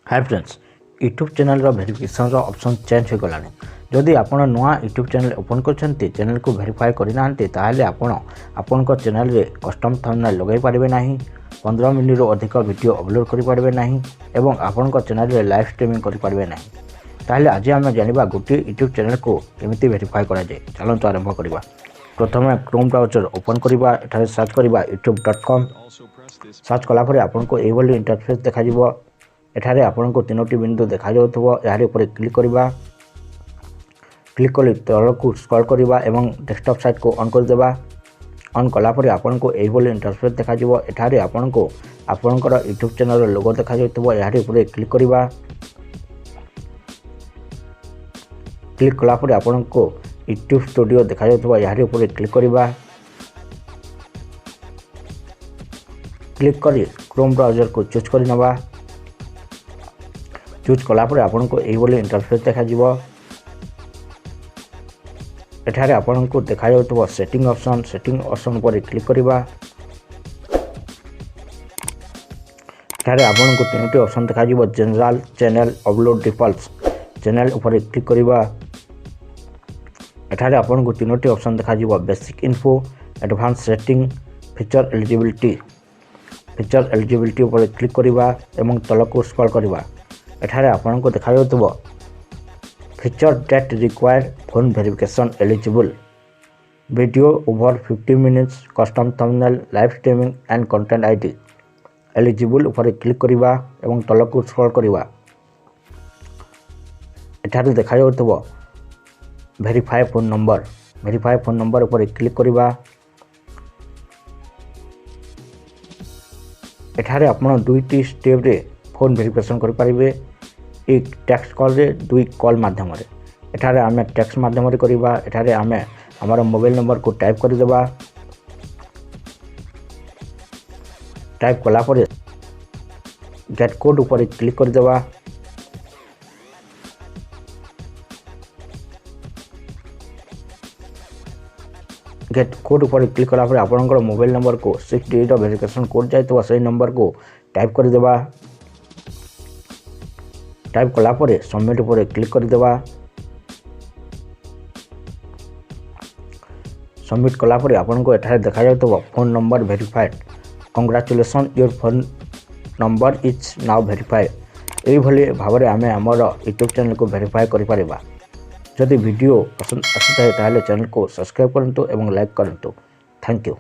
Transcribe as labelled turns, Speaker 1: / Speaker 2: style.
Speaker 1: Hi friends, YouTube channel verification option change हो गलानी। जदि आपण नुआ यूट्यूब चैनल ओपन करछंती, चैनल को वेरीफाई करिनांती ताहले आपणको चैनल रे कस्टम थंबनेल लगाई पारिबे नाही, 15 मिनिट रो अधिक वीडियो अपलोड करि पारिबे नाही एवं आपणको चैनल रे लाइव स्ट्रीमिंग करि पारिबे नाही। ताहले आज हम जानिबा गोटे यूट्यूब चैनल को केमिति वेरीफाई करा जाय। चलंतु आरंभ करिबा। प्रथमे क्रोम ब्राउजर ओपन करिबा, एठारे सर्च करिबा youtube.com। सर्च कला परे आपनको ए बोली इंटरफेस देखा जिवो। एठारे आपनको तीनोटी बिंदु देखा जाउथबो, यारी ऊपर क्लिक करिबा। क्लिक कले तलकू स्क्रॉल करिबा एवं डेस्कटॉप साइट को ऑन कर देबा। ऑन कला परे आपनको ए बोली इंटरफेस देखा जिवो। एठारे आपनको आपनकर यूट्यूब चैनल रो लोगो देखा जाउथबो, यारी ऊपर क्लिक करिबा। क्लिक कला परे आपनको यूट्यूब स्टूडियो देखा जाउथबो, यारी ऊपर क्लिक करिबा। क्लिक करी क्रोम ब्राउजर को चूज कर नबा। चूज कला परे आपनको एही बोली इंटरफेस देखा जिवो। एठारे आपनको देखा जाउथबो सेटिंग ऑप्शन पर क्लिक करिबा। एठारे आपनको तीनोटी ऑप्शन देखा जिवो, general, channel, upload, defaults. Channel ऊपर क्लिक करिबा। एठारे आपनको तीनोटी ऑप्शन देखा जिवो, basic info, advance setting, feature eligibility. Feature eligibility ऊपर क्लिक करिबा एवं तलको स्क्रॉल करिबा। एठारे आपनको देखा जाउथबो feature that require phone verification eligible, video over 50 minutes, custom thumbnail, live streaming and content ID. Eligible ऊपर क्लिक करिबा एवं तलको स्क्रॉल करिबा। एठारे देखा जाउथबो verify phone number. Verify phone number ऊपर क्लिक करिबा। एठारे आपण दुईटी स्टेप रे फोन वेरिफिकेशन कर पारिबे। एक टेक्स्ट कॉल रे, दुई कॉल माध्यम रे। एठारे आमे टेक्स्ट माध्यम रे करिबा। एठारे आमे हमर मोबाइल नंबर को टाइप कर देबा। टाइप कला परे गेट कोड ऊपर क्लिक कर देबा। गेट कोड ऊपर क्लिक कला परे आपनकर मोबाइल नंबर को 6 डिजिट वेरिफिकेशन कोड जायतो सही नंबर को टाइप कर देबा। टाइप कला परे सबमिट ऊपर क्लिक कर देबा। सबमिट कला परे आपनको एठारे देखा जाउतबो phone number verified, congratulation your phone number is now verified. एई भली भाबरे आमे हमर यूट्यूब चैनल को वेरीफाई करि परिबा। जदि वीडियो पसंद आसी ताले चैनल को सब्सक्राइब करंतु एवं लाइक करंतु। Thank you.